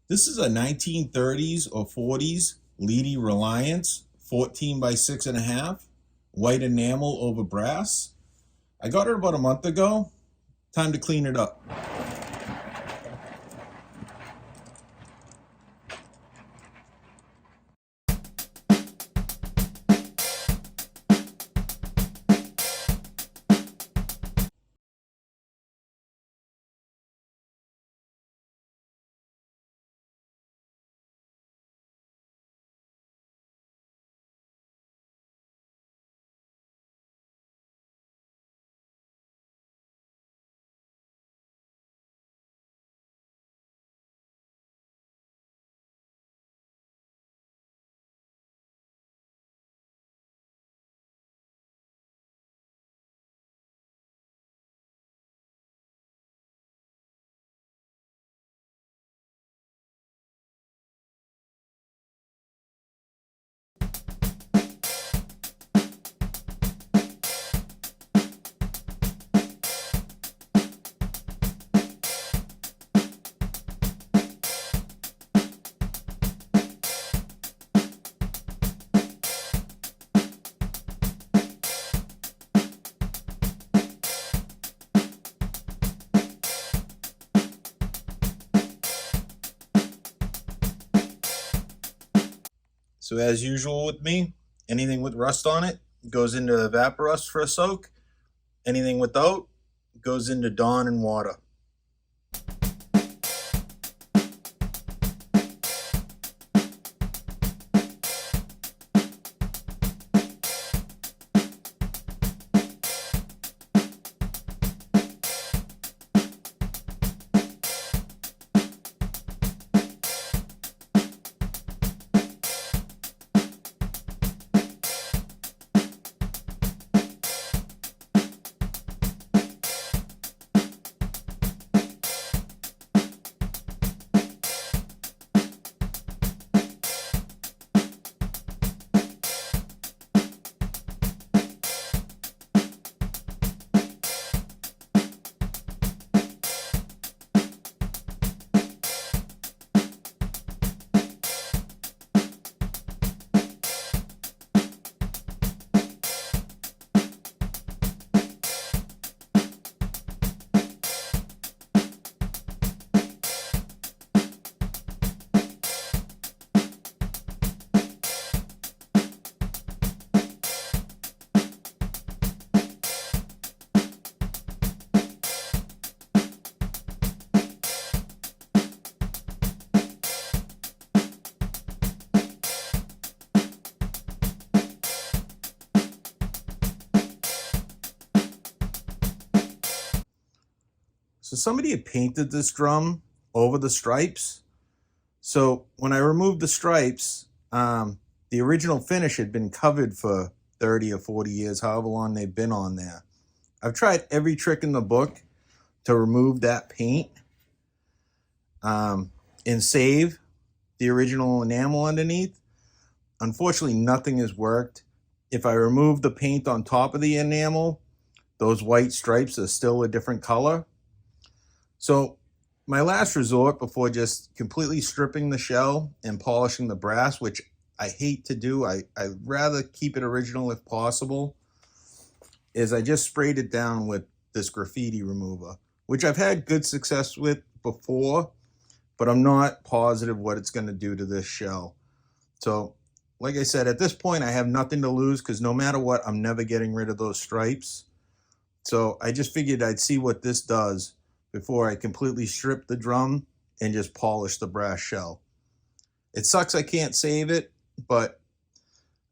This is a 1930s or 40s Leedy Reliance, 14 by 6.5, white enamel over brass. I got it about a month ago. Time to clean it up. So as usual with me, anything with rust on it goes into Evaporust for a soak. Anything without goes into Dawn and water. So somebody had painted this drum over the stripes. So when I removed the stripes, the original finish had been covered for 30 or 40 years, however long they've been on there. I've tried every trick in the book to remove that paint and save the original enamel underneath. Unfortunately, nothing has worked. If I remove the paint on top of the enamel, those white stripes are still a different color. So my last resort before just completely stripping the shell and polishing the brass, which I hate to do, I'd rather keep it original if possible, is I just sprayed it down with this graffiti remover, which I've had good success with before, but I'm not positive what it's going to do to this shell. So like I said, at this point, I have nothing to lose because no matter what, I'm never getting rid of those stripes. So I just figured I'd see what this does before I completely strip the drum and just polish the brass shell. It sucks I can't save it, but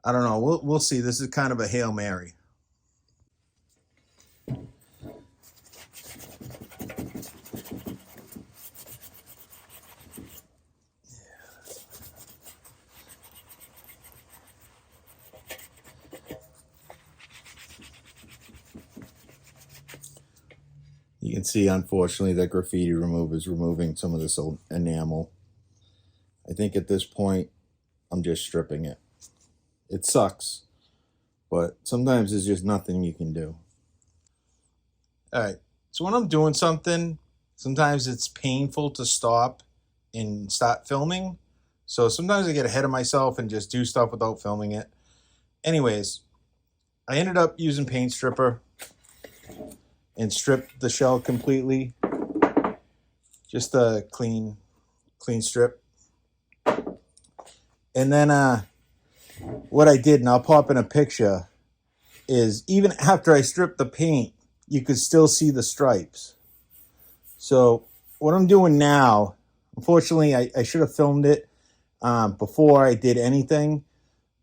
I don't know. We'll see. This is kind of a Hail Mary. You can see, unfortunately, that graffiti remover is removing some of this old enamel. I think at this point, I'm just stripping it. It sucks, but sometimes there's just nothing you can do. All right, so when I'm doing something, sometimes it's painful to stop and start filming. So sometimes I get ahead of myself and just do stuff without filming it. Anyways, I ended up using paint stripper and stripped the shell completely. Just a clean strip. And then what I did, and I'll pop in a picture, is even after I stripped the paint, you could still see the stripes. So what I'm doing now, unfortunately, I should have filmed it before I did anything,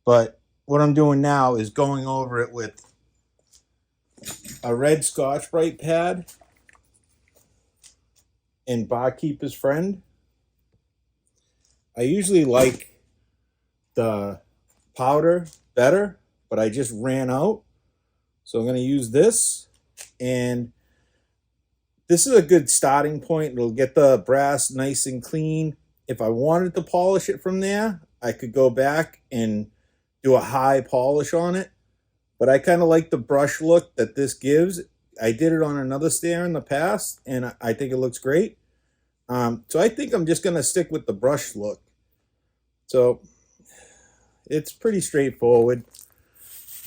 but what I'm doing now is going over it with a red Scotch-Brite pad and Barkeeper's Friend. I usually like the powder better, but I just ran out. So I'm going to use this, and this is a good starting point. It'll get the brass nice and clean. If I wanted to polish it from there, I could go back and do a high polish on it. But I kind of like the brush look that this gives. I did it on another Snare in the past, and I think it looks great. So I think I'm just going to stick with the brush look. So it's pretty straightforward.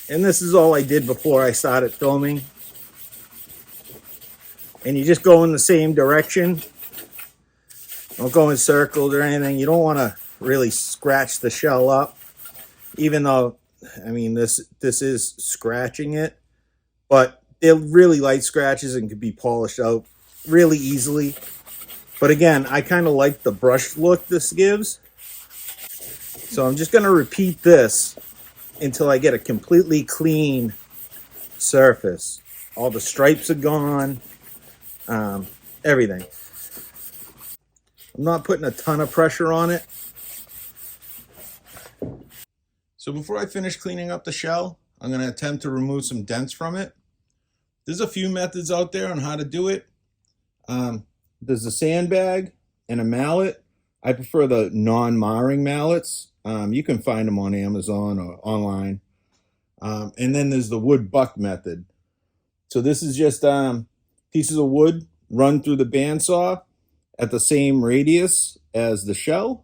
And this is all I did before I started filming. And you just go in the same direction. Don't go in circles or anything. You don't want to really scratch the shell up. Even though, I mean, this is scratching it. But they're really light scratches and could be polished out really easily. But again, I kind of like the brush look this gives. So I'm just going to repeat this until I get a completely clean surface. All the stripes are gone. Everything. I'm not putting a ton of pressure on it. So before I finish cleaning up the shell, I'm going to attempt to remove some dents from it. There's a few methods out there on how to do it. There's a sandbag and a mallet. I prefer the non-marring mallets. You can find them on Amazon or online. And then there's the wood buck method. So this is just pieces of wood run through the bandsaw at the same radius as the shell.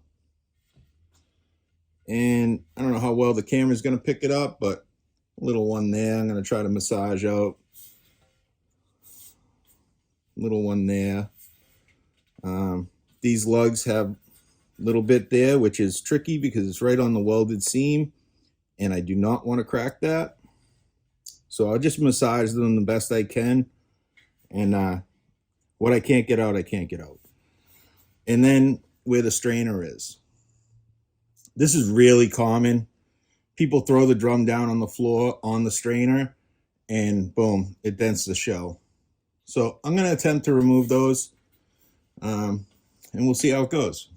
And I don't know how well the camera's going to pick it up, but a little one there. I'm going to try to massage out. Little one there. These lugs have a little bit there, which is tricky because it's right on the welded seam, and I do not want to crack that. So I'll just massage them the best I can, and what I can't get out, I can't get out. And then where the strainer is. This is really common. People throw the drum down on the floor on the strainer, and boom, it dents the shell. So I'm going to attempt to remove those, and we'll see how it goes.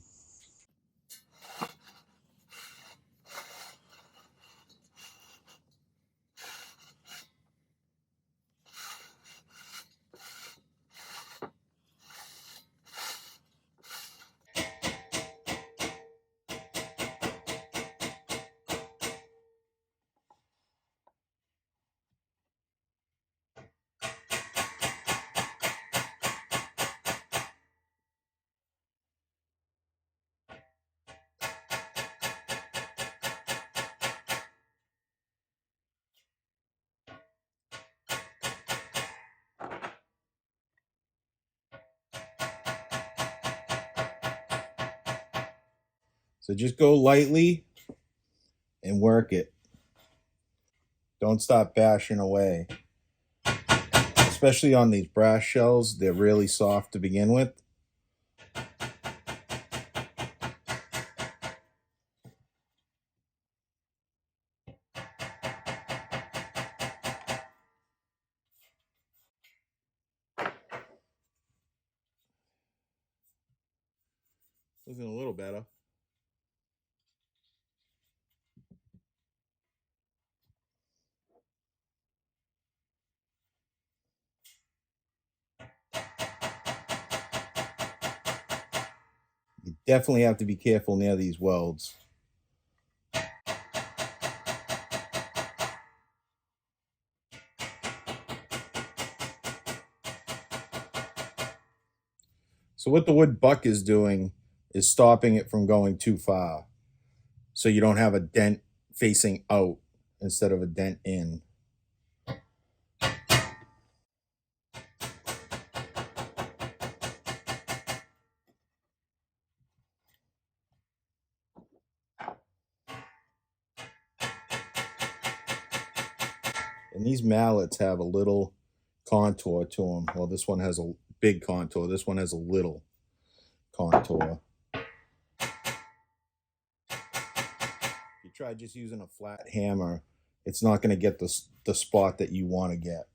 So just go lightly and work it. Don't stop bashing away. Especially on these brass shells, they're really soft to begin with. Looking a little better. You definitely have to be careful near these welds. So what the wood buck is doing is stopping it from going too far. So you don't have a dent facing out instead of a dent in. And these mallets have a little contour to them. Well, this one has a big contour. This one has a little contour. If you try just using a flat hammer, it's not going to get the spot that you want to get.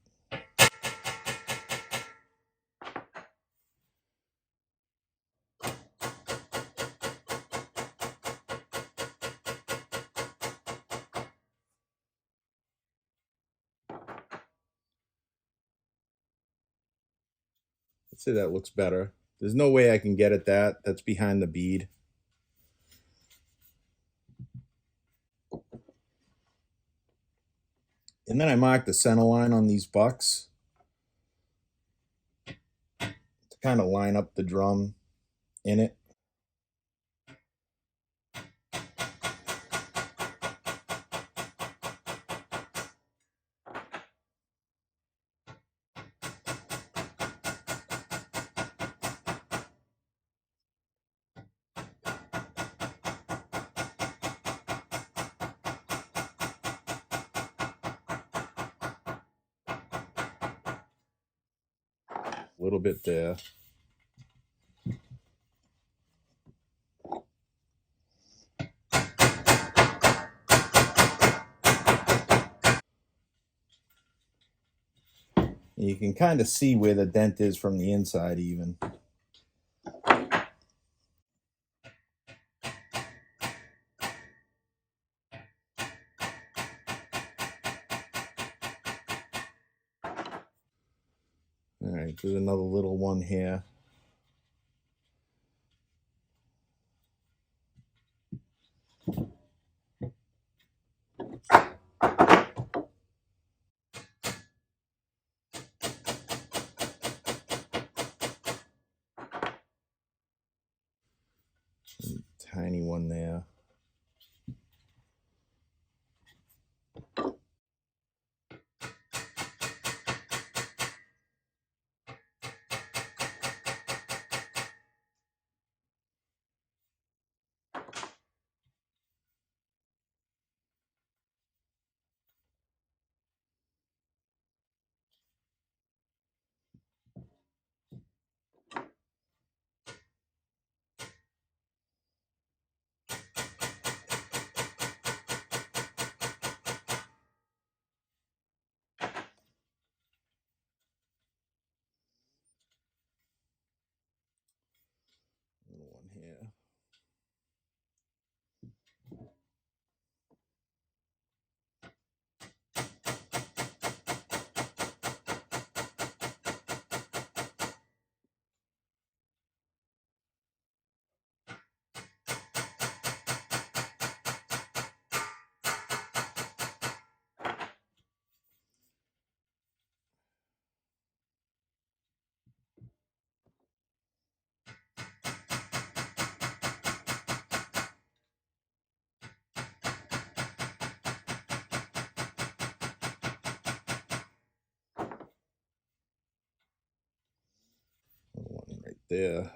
I'd say that looks better. There's no way I can get at that. That's behind the bead. And then I mark the center line on these bucks to kind of line up the drum in it. A little bit there. And you can kind of see where the dent is from the inside even. All right, there's another little one here. Tiny one there. Little one here. Little one right there.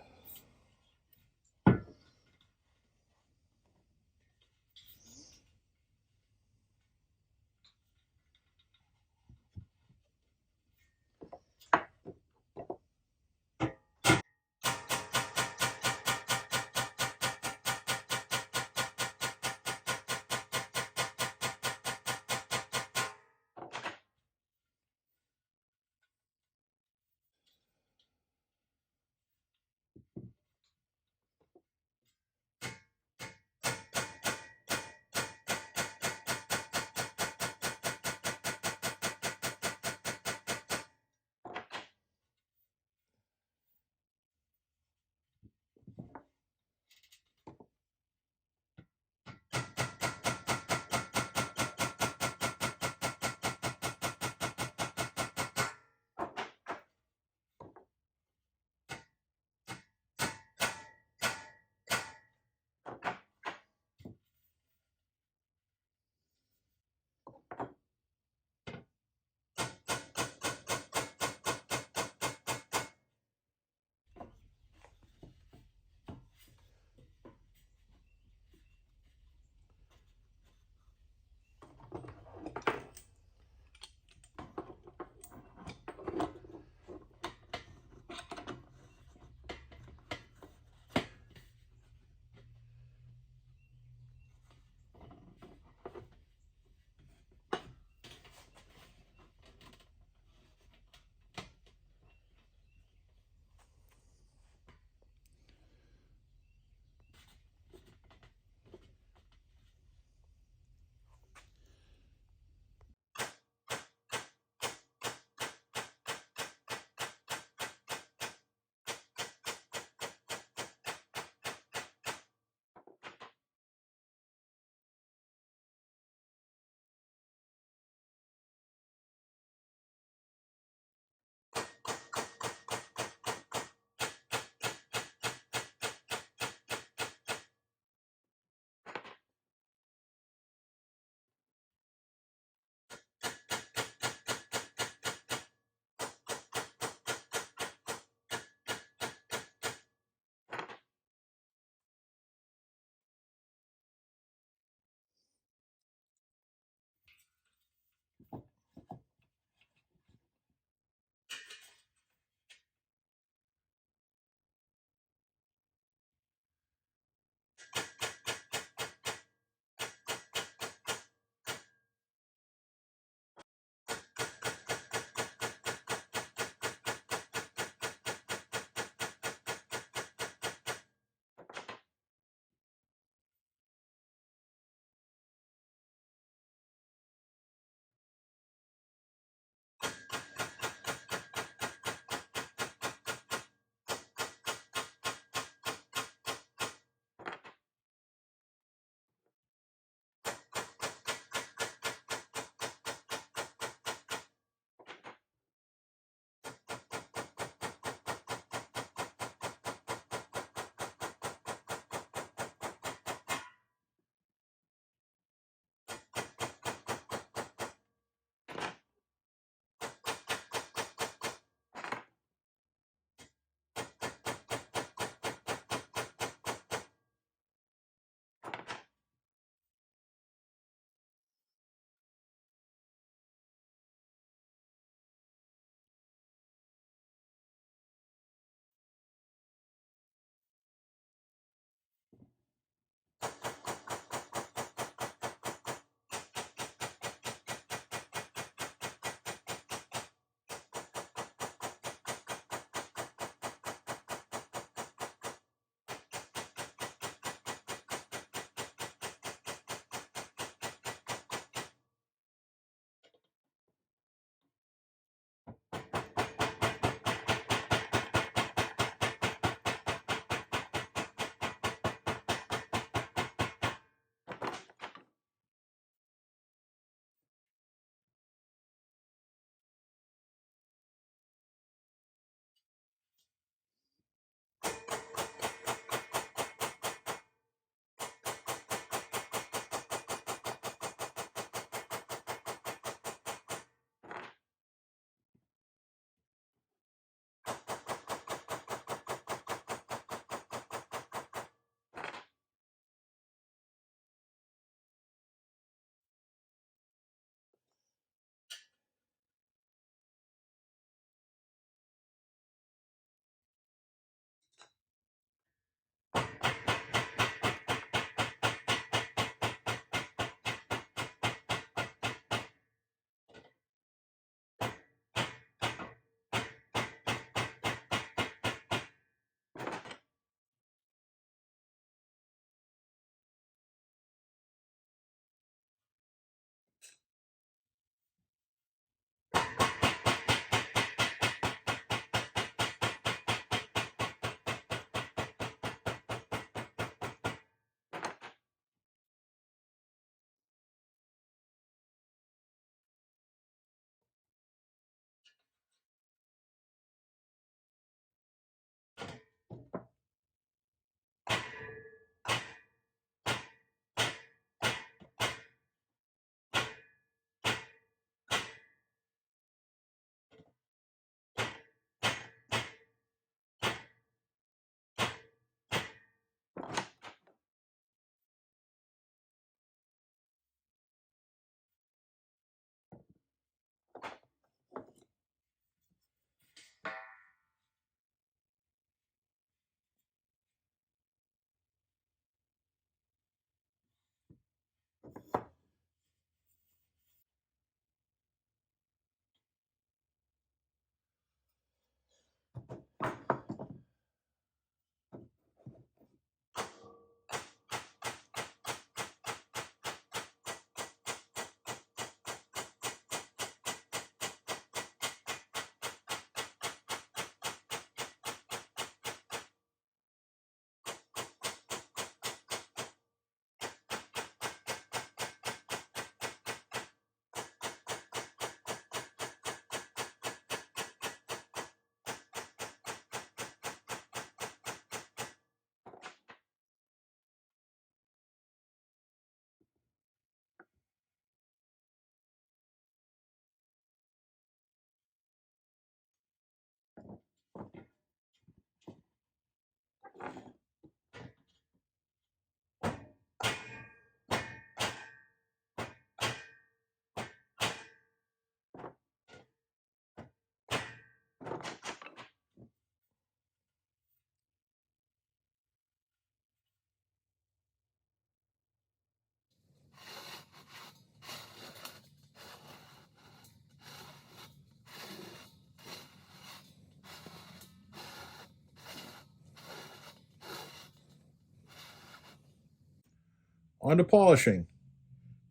On to polishing.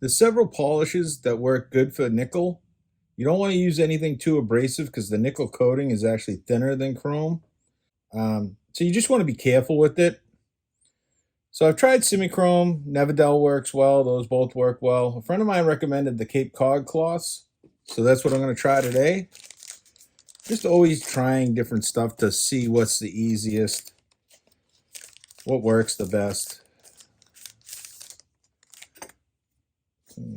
There's several polishes that work good for nickel. You don't want to use anything too abrasive because the nickel coating is actually thinner than chrome. So you just want to be careful with it. So I've tried Semichrome, Nevadel works well, those both work well. A friend of mine recommended the Cape Cod cloths, so that's what I'm going to try today. Just always trying different stuff to see what's the easiest, what works the best.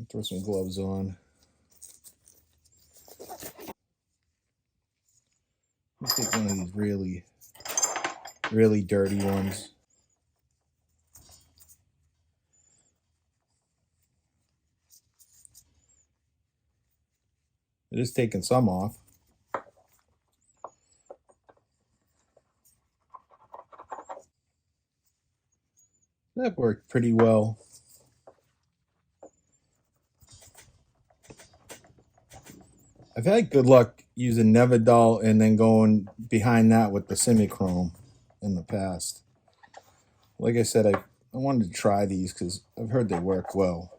Throw some gloves on. I'll take one of these really dirty ones. It is taking some off. That worked pretty well. I've had good luck using Nevadol and then going behind that with the Semichrome in the past. Like I said, I wanted to try these because I've heard they work well.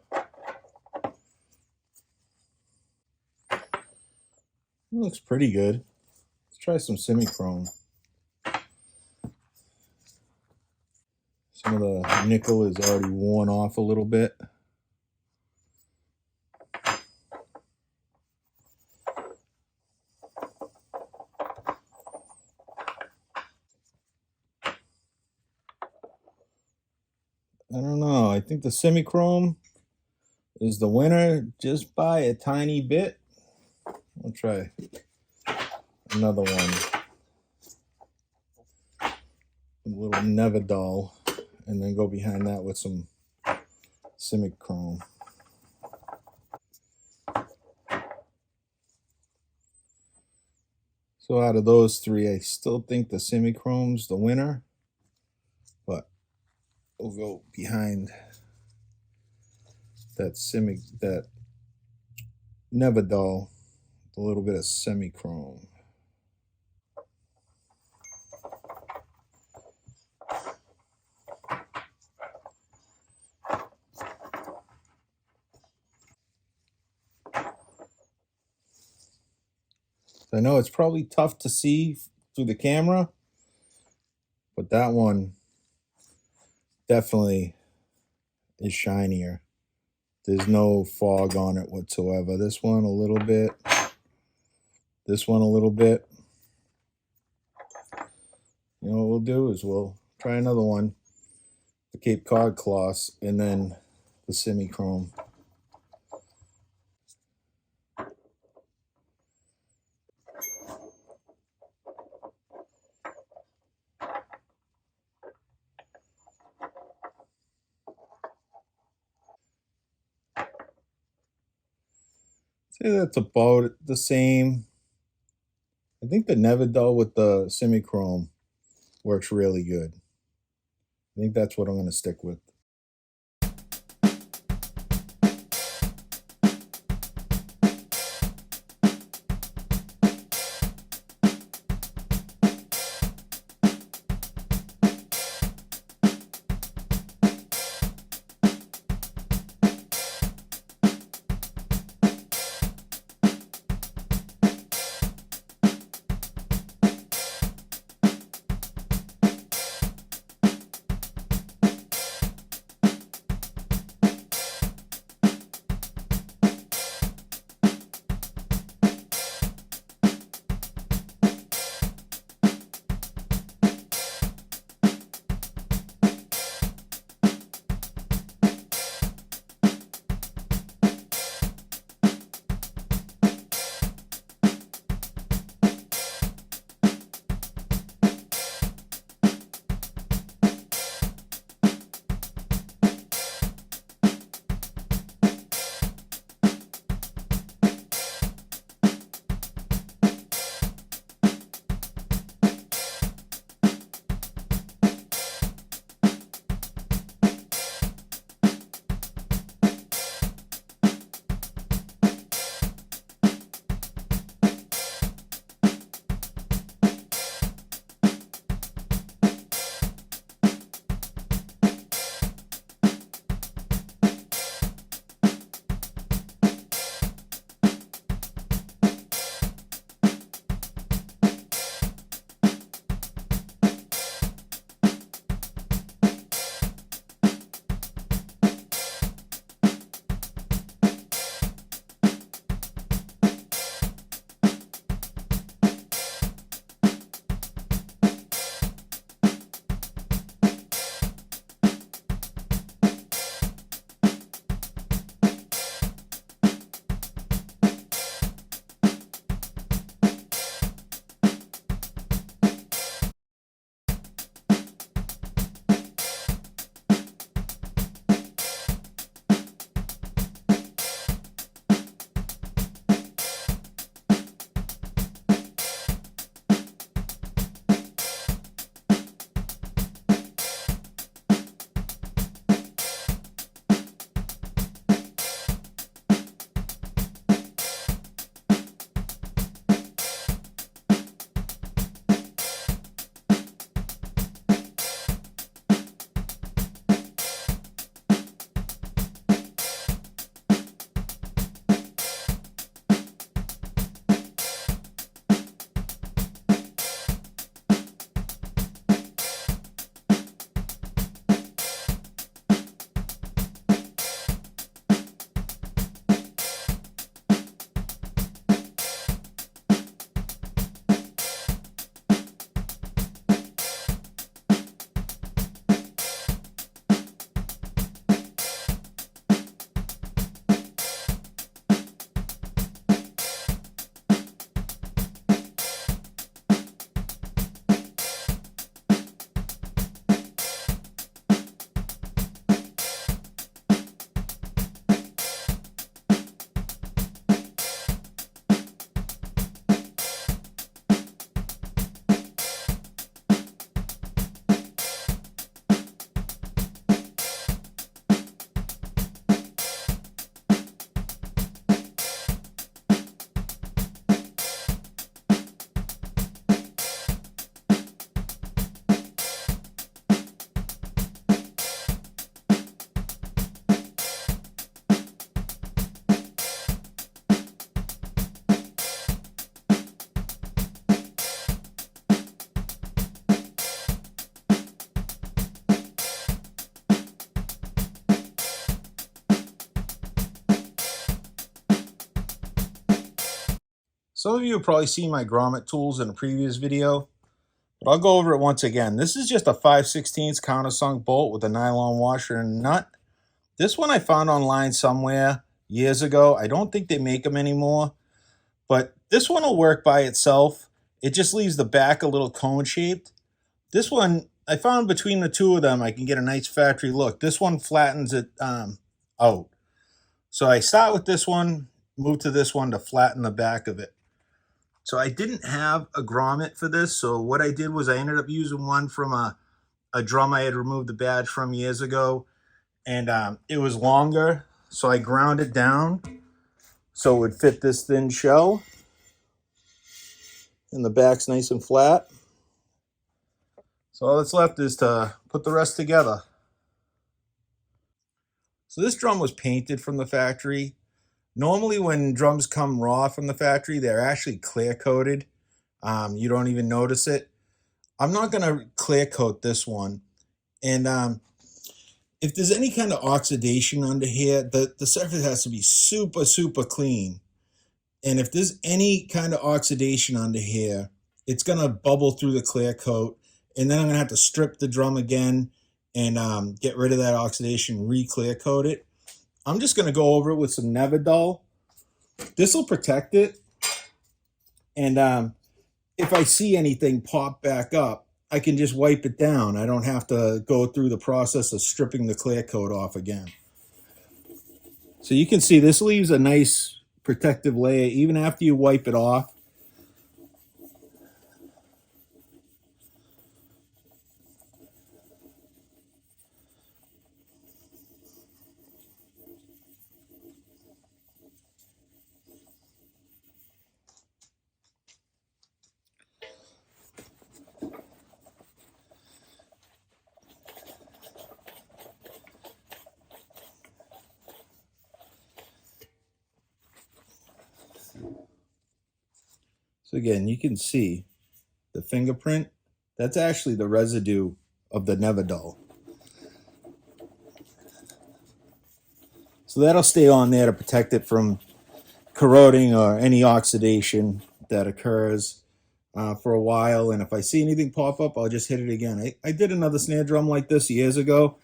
It looks pretty good. Let's try some Semichrome. Some of the nickel is already worn off a little bit. I don't know. I think the Semichrome is the winner just by a tiny bit. I'll try another one. A little Nevadol, and then go behind that with some Semichrome. So out of those three, I still think the Semichrome's the winner, but we'll go behind that Nevadol, a little bit of Semichrome. I know it's probably tough to see through the camera, but that one definitely is shinier. There's no fog on it whatsoever. This one a little bit. This one a little bit. You know what we'll do is we'll try another one, the Cape Cod cloths, and then the Semichrome. Say that's about the same. I think the Nevadol with the Semichrome works really good. I think that's what I'm going to stick with. Some of you have probably seen my grommet tools in a previous video, but I'll go over it once again. This is just a 5/16 countersunk bolt with a nylon washer and nut. This one I found online somewhere years ago. I don't think they make them anymore, but this one will work by itself. It just leaves the back a little cone shaped. This one, I found between the two of them, I can get a nice factory look. This one flattens it out. So I start with this one, move to this one to flatten the back of it. So I didn't have a grommet for this. So what I did was I ended up using one from a drum I had removed the badge from years ago. And it was longer. So I ground it down so it would fit this thin shell. And the back's nice and flat. So all that's left is to put the rest together. So this drum was painted from the factory. Normally when drums come raw from the factory, they're actually clear coated. You don't even notice it. I'm not gonna clear coat this one. And if there's any kind of oxidation under here, the surface has to be super, super clean. And if there's any kind of oxidation under here, it's gonna bubble through the clear coat. And then I'm gonna have to strip the drum again and get rid of that oxidation, re-clear coat it. I'm just gonna go over it with some Nevedol. This will protect it. And if I see anything pop back up, I can just wipe it down. I don't have to go through the process of stripping the clear coat off again. So you can see this leaves a nice protective layer even after you wipe it off. So again, you can see the fingerprint. That's actually the residue of the Nevedol. So that'll stay on there to protect it from corroding or any oxidation that occurs for a while. And if I see anything pop up, I'll just hit it again. I did another snare drum like this years ago,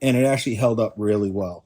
and it actually held up really well.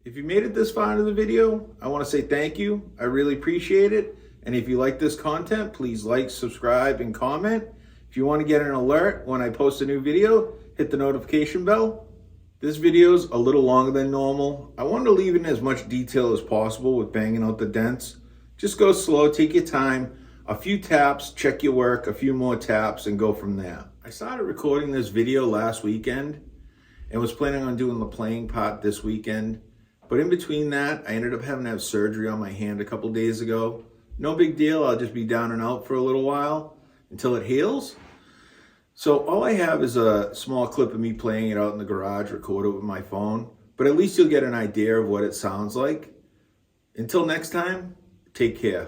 If you made it this far into the video, I want to say thank you. I really appreciate it. And if you like this content, please like, subscribe, and comment. If you want to get an alert when I post a new video, hit the notification bell. This video's a little longer than normal. I wanted to leave it in as much detail as possible with banging out the dents. Just go slow, take your time. A few taps, check your work, a few more taps, and go from there. I started recording this video last weekend and was planning on doing the playing part this weekend. But in between that, I ended up having to have surgery on my hand a couple days ago. No big deal, I'll just be down and out for a little while until it heals. So all I have is a small clip of me playing it out in the garage, recorded with my phone. But at least you'll get an idea of what it sounds like. Until next time, take care.